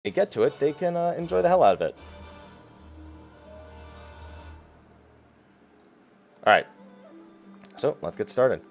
they get to it, they can enjoy the hell out of it. Alright, so let's get started.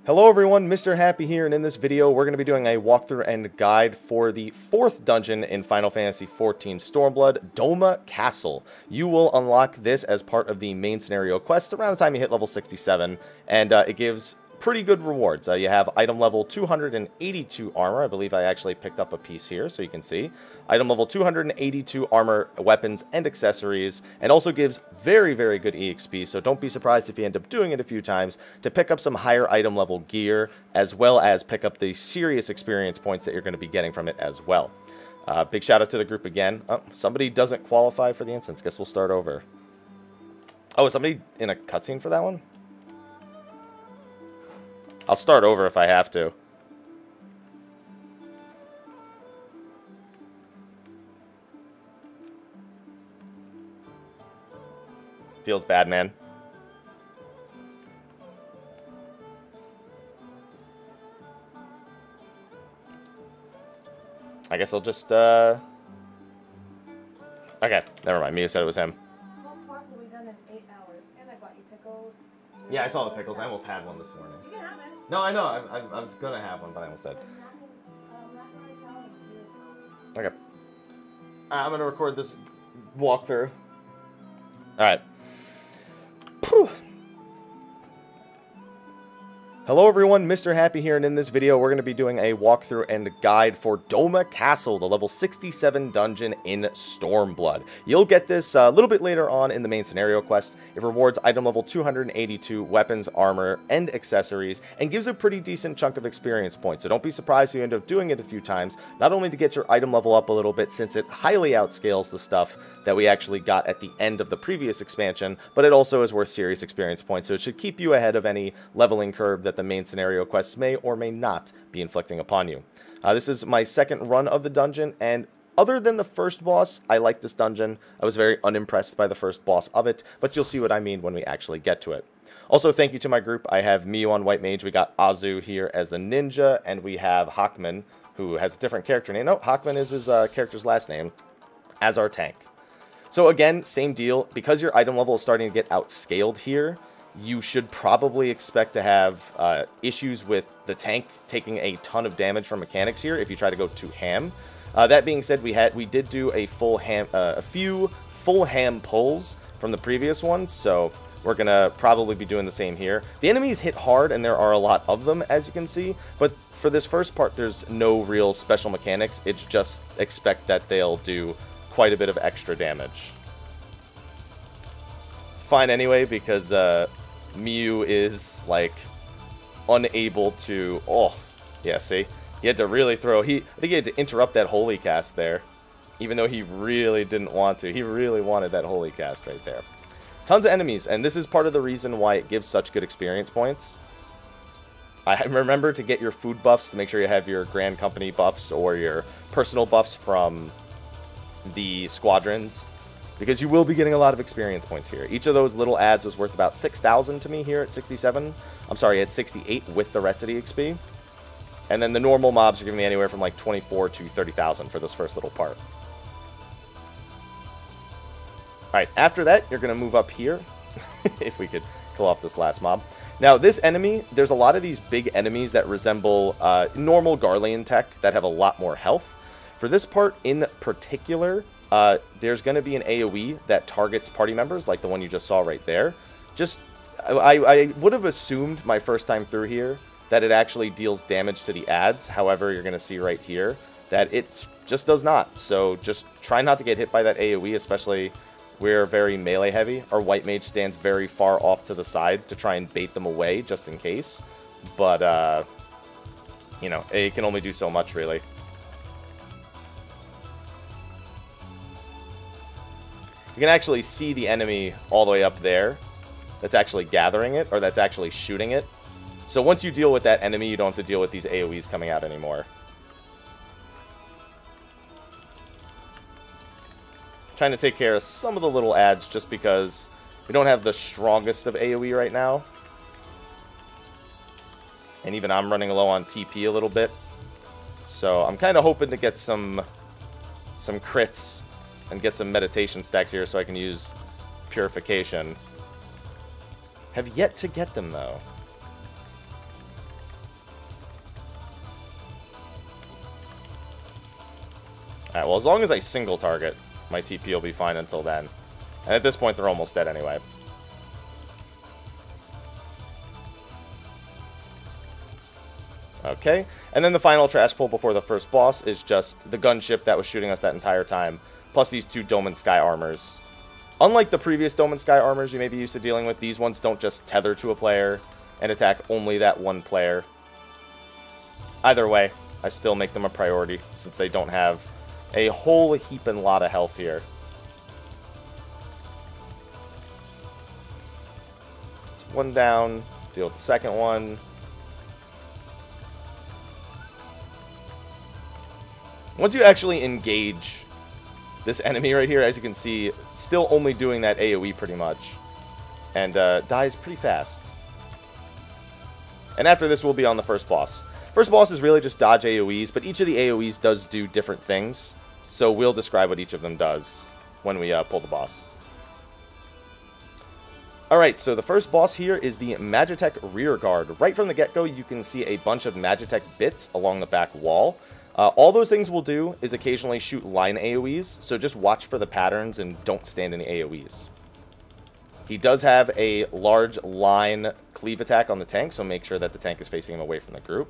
Hello everyone, Mr. Happy here, and in this video we're going to be doing a walkthrough and guide for the 4th dungeon in Final Fantasy XIV Stormblood, Doma Castle. You will unlock this as part of the main scenario quest around the time you hit level 67, and it gives pretty good rewards. You have item level 282 armor. I believe I actually picked up a piece here so you can see. Item level 282 armor, weapons, and accessories, and also gives very, very good EXP, so don't be surprised if you end up doing it a few times to pick up some higher item level gear, as well as pick up the serious experience points that you're going to be getting from it as well. Big shout out to the group again. Oh, somebody doesn't qualify for the instance. Guess we'll start over. Oh, is somebody in a cutscene for that one? I'll start over if I have to. Feels bad, man. I guess I'll just, Okay, never mind. Mia said it was him. Homework will be done in 8 hours, and I bought you pickles. Yeah, I saw the pickles. I almost had one this morning. You can have it. No, I know. I was gonna have one, but I almost did. Okay. I'm gonna record this walkthrough. Alright. Hello everyone, Mr. Happy here, and in this video we're going to be doing a walkthrough and guide for Doma Castle, the level 67 dungeon in Stormblood. You'll get this a little bit later on in the main scenario quest. It rewards item level 282 weapons, armor, and accessories, and gives a pretty decent chunk of experience points, so don't be surprised if you end up doing it a few times, not only to get your item level up a little bit since it highly outscales the stuff that we actually got at the end of the previous expansion, but it also is worth serious experience points, so it should keep you ahead of any leveling curve that the main scenario quests may or may not be inflicting upon you. This is my second run of the dungeon, and other than the first boss, I like this dungeon. I was very unimpressed by the first boss of it, but you'll see what I mean when we actually get to it. Also, thank you to my group. I have Miyu on White Mage, we got Azu here as the ninja, and we have Hawkman, who has a different character name. No, Hawkman is his character's last name, as our tank. So again, same deal. Because your item level is starting to get outscaled here, you should probably expect to have issues with the tank taking a ton of damage from mechanics here if you try to go too ham. That being said, we did do a few full ham pulls from the previous ones, so we're gonna probably be doing the same here. The enemies hit hard, and there are a lot of them, as you can see, but for this first part, there's no real special mechanics. It's just expect that they'll do quite a bit of extra damage. It's fine anyway, because Miyu is like unable to. Oh, yeah. See, he had to really throw. I think he had to interrupt that holy cast there, even though he really didn't want to. He really wanted that holy cast right there. Tons of enemies, and this is part of the reason why it gives such good experience points. I remember to get your food buffs to make sure you have your Grand Company buffs or your personal buffs from the squadrons, because you will be getting a lot of experience points here. Each of those little ads was worth about 6,000 to me here at 67. I'm sorry, at 68 with the rest of the XP. And then the normal mobs are giving me anywhere from like 24 to 30,000 for this first little part. Alright, after that, you're going to move up here, if we could kill off this last mob. Now, this enemy, there's a lot of these big enemies that resemble normal Garlean tech that have a lot more health. For this part in particular, there's going to be an AoE that targets party members, like the one you just saw right there. I would have assumed my first time through here that it actually deals damage to the ads. However, you're going to see right here that it just does not. So just try not to get hit by that AoE, especially we're very melee heavy. Our White Mage stands very far off to the side to try and bait them away just in case. But, you know, it can only do so much, really. You can actually see the enemy all the way up there that's actually gathering it, or that's actually shooting it. So once you deal with that enemy, you don't have to deal with these AoEs coming out anymore. Trying to take care of some of the little ads just because we don't have the strongest of AoE right now. And even I'm running low on TP a little bit. So I'm kind of hoping to get some crits and get some meditation stacks here so I can use purification. Have yet to get them, though. Alright, well, as long as I single target, my TP will be fine until then. And at this point, they're almost dead anyway. Okay, and then the final trash pull before the first boss is just the gunship that was shooting us that entire time, plus these two Dome and Sky armors. Unlike the previous Dome and Sky armors you may be used to dealing with, these ones don't just tether to a player and attack only that one player. Either way, I still make them a priority since they don't have a whole heap and lot of health here. It's one down, deal with the second one. Once you actually engage this enemy right here, as you can see, still only doing that AoE pretty much. And dies pretty fast. And after this, we'll be on the first boss. First boss is really just dodge AoEs, but each of the AoEs does do different things. So we'll describe what each of them does when we pull the boss. Alright, so the first boss here is the Magitek Rearguard. Right from the get-go, you can see a bunch of Magitek bits along the back wall. All those things will do is occasionally shoot line AoEs, so just watch for the patterns and don't stand in the AoEs. He does have a large line cleave attack on the tank, so make sure that the tank is facing him away from the group.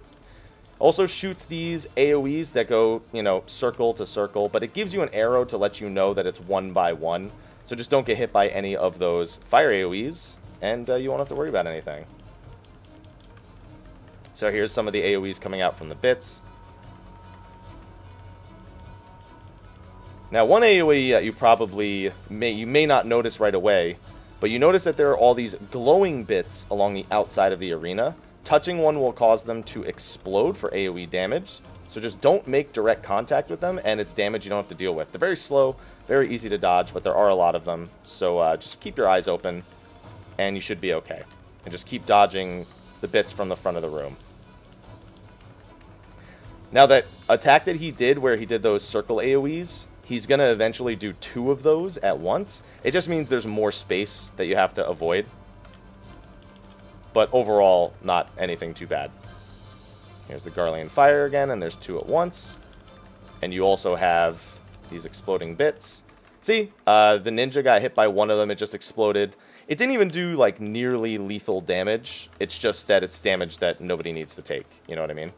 Also shoots these AoEs that go, you know, circle to circle, but it gives you an arrow to let you know that it's one by one. So just don't get hit by any of those fire AoEs, and you won't have to worry about anything. So here's some of the AoEs coming out from the bits. Now, one AoE you may not notice right away, but you notice that there are all these glowing bits along the outside of the arena. Touching one will cause them to explode for AoE damage, so just don't make direct contact with them, and it's damage you don't have to deal with. They're very slow, very easy to dodge, but there are a lot of them, so just keep your eyes open, and you should be okay. And just keep dodging the bits from the front of the room. Now, that attack that he did where he did those circle AoEs, he's going to eventually do 2 of those at once. It just means there's more space that you have to avoid. But overall, not anything too bad. Here's the Garlean Fire again, and there's 2 at once. And you also have these exploding bits. See, the ninja got hit by one of them, it just exploded. It didn't even do, like, nearly lethal damage. It's just that it's damage that nobody needs to take. You know what I mean?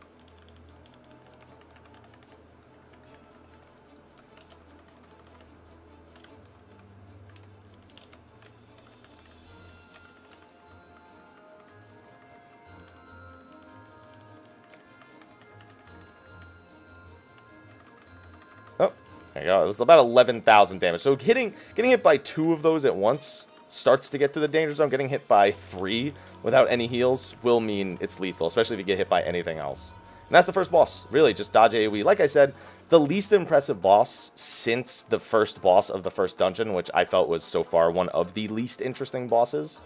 There you go. It was about 11,000 damage. So getting hit by 2 of those at once starts to get to the danger zone. Getting hit by 3 without any heals will mean it's lethal, especially if you get hit by anything else. And that's the first boss. Really, just dodge AoE. Like I said, the least impressive boss since the first boss of the first dungeon, which I felt was so far one of the least interesting bosses.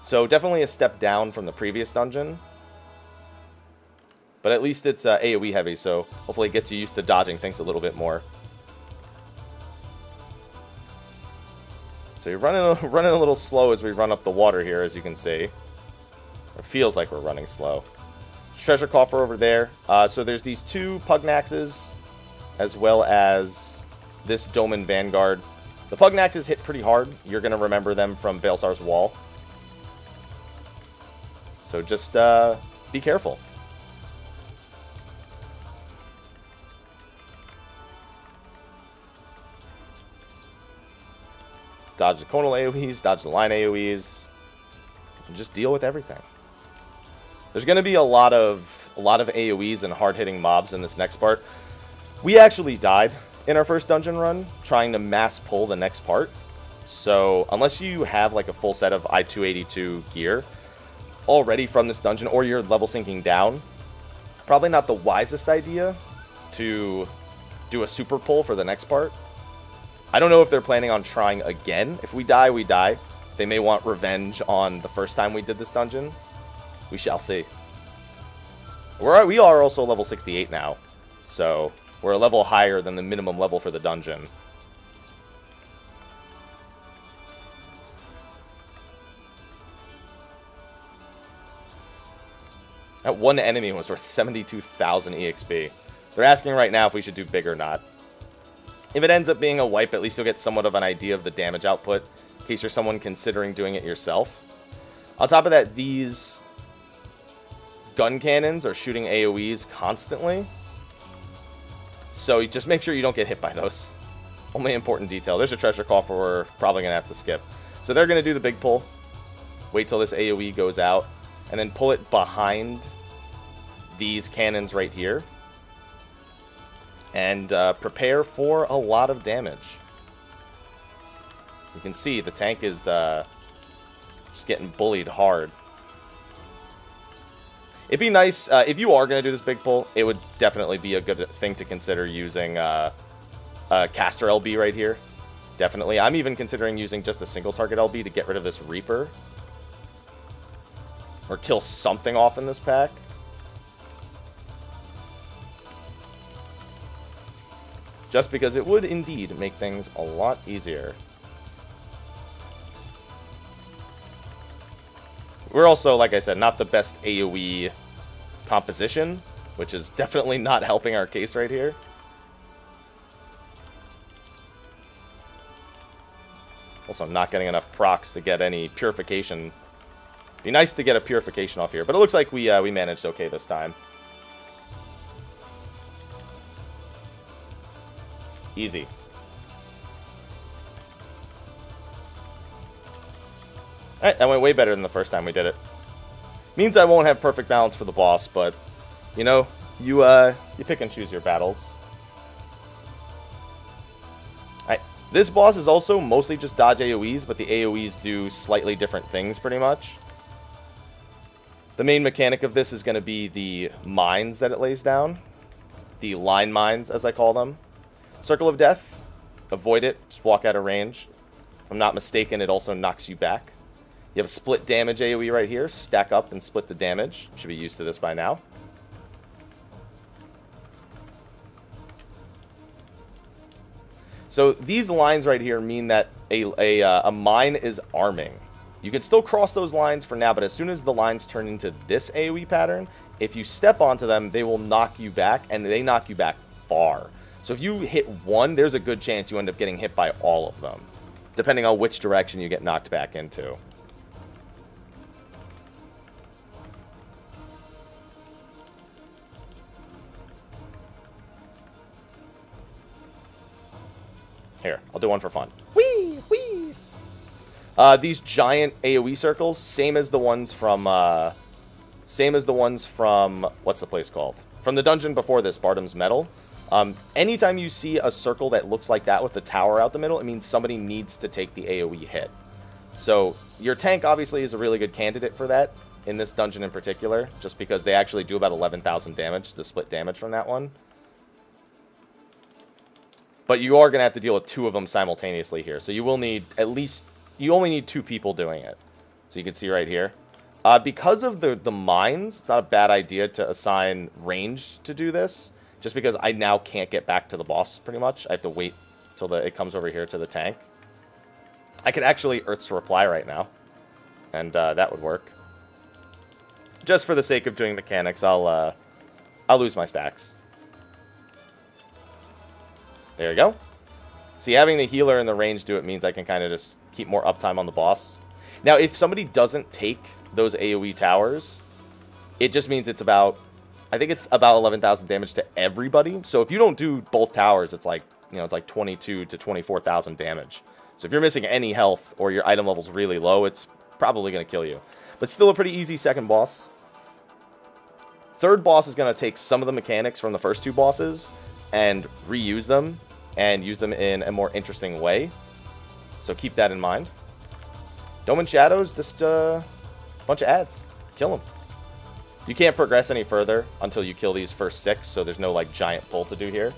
So definitely a step down from the previous dungeon. But at least it's AoE heavy, so hopefully it gets you used to dodging things a little bit more. So you're running a little slow as we run up the water here, as you can see. It feels like we're running slow. Treasure coffer over there. So there's these 2 Pugnaxes, as well as this Doman Vanguard. The Pugnaxes hit pretty hard. You're going to remember them from Baelsar's Wall. So just be careful. Dodge the conal AoEs, dodge the line AoEs, and just deal with everything. There's going to be a lot of AoEs and hard-hitting mobs in this next part. We actually died in our first dungeon run trying to mass pull the next part. So unless you have like a full set of I-282 gear already from this dungeon, or you're level syncing down, probably not the wisest idea to do a super pull for the next part. I don't know if they're planning on trying again. If we die, we die. They may want revenge on the first time we did this dungeon. We shall see. We are also level 68 now. So we're a level higher than the minimum level for the dungeon. That one enemy was worth 72,000 EXP. They're asking right now if we should do big or not. If it ends up being a wipe, at least you'll get somewhat of an idea of the damage output, in case you're someone considering doing it yourself. On top of that, these gun cannons are shooting AoEs constantly. So just make sure you don't get hit by those. Only important detail. There's a treasure coffer we're probably going to have to skip. So they're going to do the big pull. Wait till this AoE goes out. And then pull it behind these cannons right here. And prepare for a lot of damage. You can see the tank is just getting bullied hard. It'd be nice, if you are going to do this big pull, it would definitely be a good thing to consider using caster LB right here. Definitely. I'm even considering using just a single target LB to get rid of this Reaper. Or kill something off in this pack. Just because it would indeed make things a lot easier. We're also, like I said, not the best AoE composition, which is definitely not helping our case right here. Also, not getting enough procs to get any purification. Be nice to get a purification off here, but it looks like we managed okay this time. Easy. Alright, that went way better than the first time we did it. Means I won't have perfect balance for the boss, but, you know, you pick and choose your battles. Alright, this boss is also mostly just dodge AoEs, but the AoEs do slightly different things pretty much. The main mechanic of this is going to be the mines that it lays down. The line mines, as I call them. Circle of Death. Avoid it. Just walk out of range. If I'm not mistaken, it also knocks you back. You have a split damage AoE right here. Stack up and split the damage. Should be used to this by now. So these lines right here mean that a mine is arming. You can still cross those lines for now, but as soon as the lines turn into this AoE pattern, if you step onto them, they will knock you back, and they knock you back far. So if you hit one, there's a good chance you end up getting hit by all of them, depending on which direction you get knocked back into. Here, I'll do one for fun. Whee! Whee! These giant AoE circles, same as the ones from, what's the place called? From the dungeon before this, Bardam's Metal. Anytime you see a circle that looks like that with the tower out the middle, it means somebody needs to take the AoE hit. So, your tank obviously is a really good candidate for that, in this dungeon in particular, just because they actually do about 11,000 damage, the split damage from that one. But you are going to have to deal with two of them simultaneously here, so you will need at least... You only need two people doing it. So you can see right here. Because of the mines, it's not a bad idea to assign range to do this. Just because I now can't get back to the boss, pretty much. I have to wait till it comes over here to the tank. I could actually Earth's Reply right now. And that would work. Just for the sake of doing mechanics, I'll lose my stacks. There you go. See, having the healer in the range do it means I can kind of just keep more uptime on the boss. Now, if somebody doesn't take those AoE towers, it just means it's about... I think it's about 11,000 damage to everybody. So if you don't do both towers, it's like, you know, it's like 22 to 24,000 damage. So if you're missing any health or your item level's really low, it's probably going to kill you. But still a pretty easy second boss. Third boss is going to take some of the mechanics from the first two bosses and reuse them and use them in a more interesting way. So keep that in mind. Dome and Shadows, just a bunch of ads. Kill them. You can't progress any further until you kill these first 6, so there's no like giant pull to do here.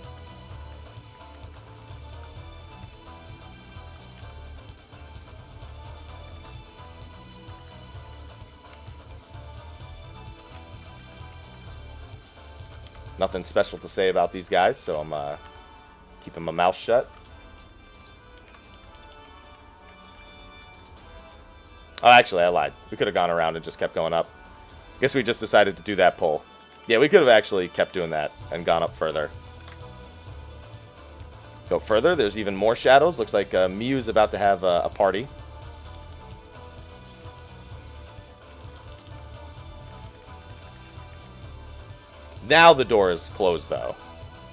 Nothing special to say about these guys, so I'm keeping my mouth shut. Oh, actually, I lied. We could have gone around and just kept going up. I guess we just decided to do that pull. Yeah, we could have actually kept doing that and gone up further. Go further. There's even more shadows. Looks like Mew's about to have a party. Now the door is closed, though.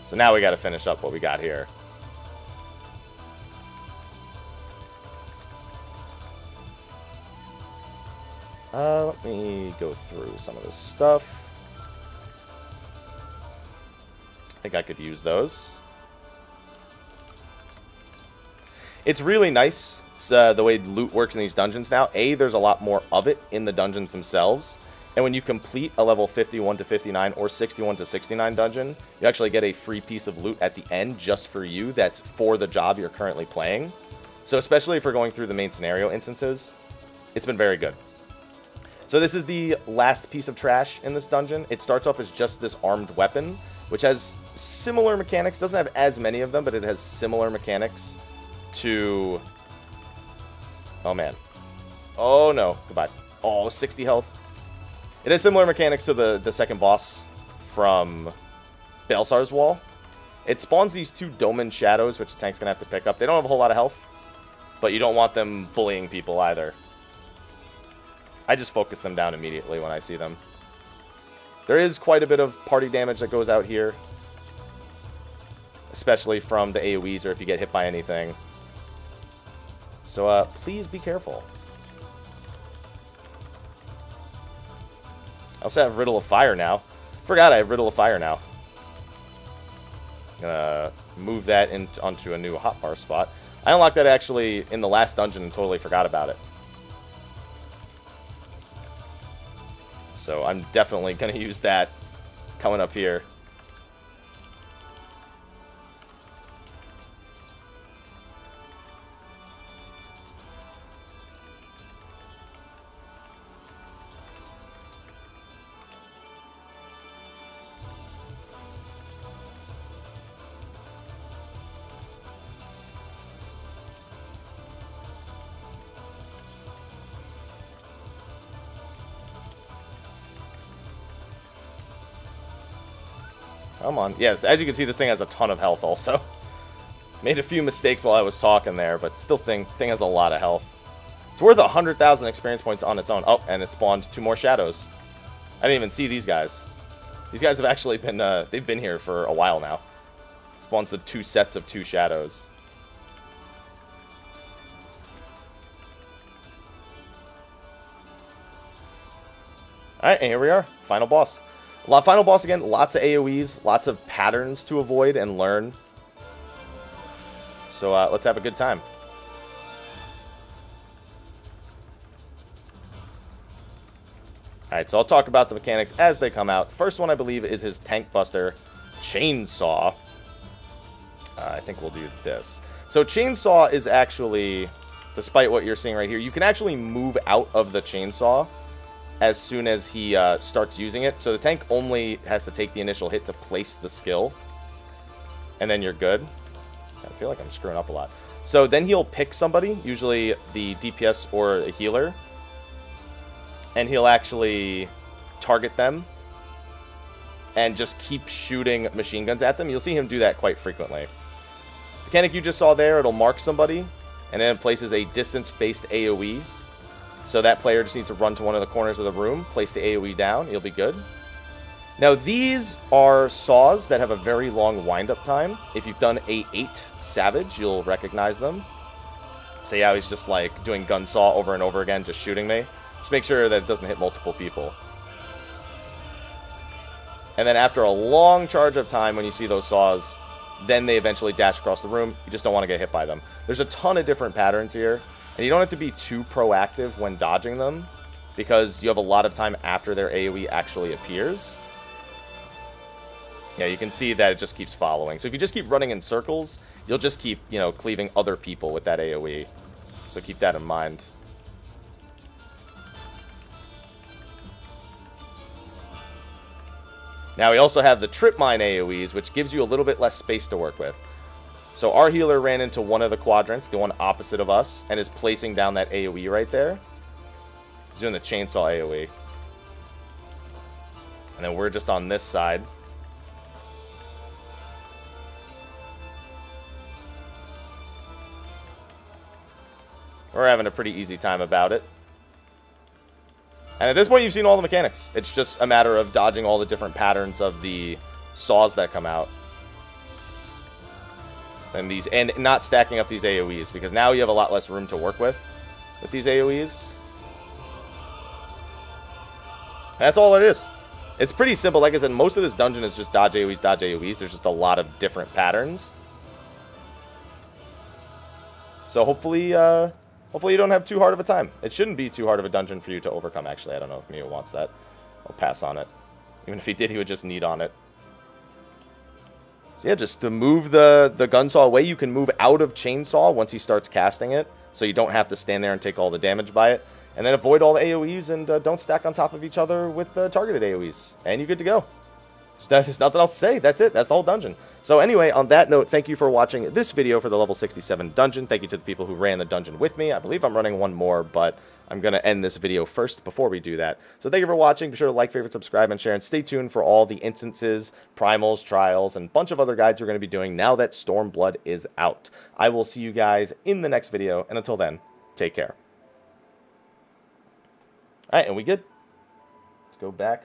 So now we got to finish up what we got here. Let me go through some of this stuff. I think I could use those. It's really nice the way loot works in these dungeons now. There's a lot more of it in the dungeons themselves. And when you complete a level 51 to 59 or 61 to 69 dungeon, you actually get a free piece of loot at the end just for you that's for the job you're currently playing. So especially if we're going through the main scenario instances, it's been very good. So this is the last piece of trash in this dungeon. It starts off as just this armed weapon, which has similar mechanics. Doesn't have as many of them, but it has similar mechanics to... Oh, man. Oh, no. Goodbye. Oh, 60 health. It has similar mechanics to the second boss from Baelsar's Wall. It spawns these two Doman shadows, which the tank's going to have to pick up. They don't have a whole lot of health, but you don't want them bullying people either. I just focus them down immediately when I see them. There is quite a bit of party damage that goes out here, especially from the AoEs or if you get hit by anything. So please be careful. I also have Riddle of Fire now. Forgot I have Riddle of Fire now. I'm gonna move that onto a new hotbar spot. I unlocked that actually in the last dungeon and totally forgot about it. So I'm definitely going to use that coming up here. Come on. Yes, as you can see, this thing has a ton of health also. Made a few mistakes while I was talking there, but still thing has a lot of health. It's worth 100,000 experience points on its own. Oh, and it spawned two more shadows. I didn't even see these guys. These guys have actually been, they've been here for a while now. Spawns the two sets of two shadows. Alright, and here we are. Final boss. Final boss again, lots of AoEs, lots of patterns to avoid and learn. So let's have a good time. Alright, so I'll talk about the mechanics as they come out. First one, I believe, is his Tank Buster Chainsaw. I think we'll do this. So Chainsaw is actually, despite what you're seeing right here, you can actually move out of the Chainsaw as soon as he starts using it. So the tank only has to take the initial hit to place the skill. And then you're good. I feel like I'm screwing up a lot. So then he'll pick somebody, usually the DPS or a healer. And he'll actually target them. And just keep shooting machine guns at them. You'll see him do that quite frequently. The mechanic you just saw there, it'll mark somebody. And then it places a distance-based AoE. So that player just needs to run to one of the corners of the room, place the AoE down, you'll be good. Now these are saws that have a very long wind-up time. If you've done A8 Savage, you'll recognize them. So yeah, he's just like doing gun saw over and over again, just shooting me. Just make sure that it doesn't hit multiple people. And then after a long charge of time, when you see those saws, then they eventually dash across the room. You just don't want to get hit by them. There's a ton of different patterns here. And you don't have to be too proactive when dodging them, because you have a lot of time after their AoE actually appears. Yeah, you can see that it just keeps following. So if you just keep running in circles, you'll just keep, you know, cleaving other people with that AoE. So keep that in mind. Now we also have the Trip Mine AoEs, which gives you a little bit less space to work with. So our healer ran into one of the quadrants, the one opposite of us, and is placing down that AoE right there. He's doing the chainsaw AoE. And then we're just on this side. We're having a pretty easy time about it. And at this point, you've seen all the mechanics. It's just a matter of dodging all the different patterns of the saws that come out. And not stacking up these AoEs, because now you have a lot less room to work with these AoEs. And that's all it is. It's pretty simple. Like I said, most of this dungeon is just dodge AoEs, dodge AoEs. There's just a lot of different patterns. So hopefully, hopefully you don't have too hard of a time. It shouldn't be too hard of a dungeon for you to overcome, actually. I don't know if Mio wants that. I'll pass on it. Even if he did, he would just need on it. So yeah, just to move the gunsaw away, you can move out of chainsaw once he starts casting it. So you don't have to stand there and take all the damage by it. And then avoid all the AoEs and don't stack on top of each other with the targeted AoEs. And you're good to go. There's nothing else to say. That's it. That's the whole dungeon. So anyway, on that note, thank you for watching this video for the level 67 dungeon. Thank you to the people who ran the dungeon with me. I believe I'm running one more, but I'm going to end this video first before we do that. So thank you for watching. Be sure to like, favorite, subscribe, and share. And stay tuned for all the instances, primals, trials, and a bunch of other guides we're going to be doing now that Stormblood is out. I will see you guys in the next video. And until then, take care. All right, and we good? Let's go back.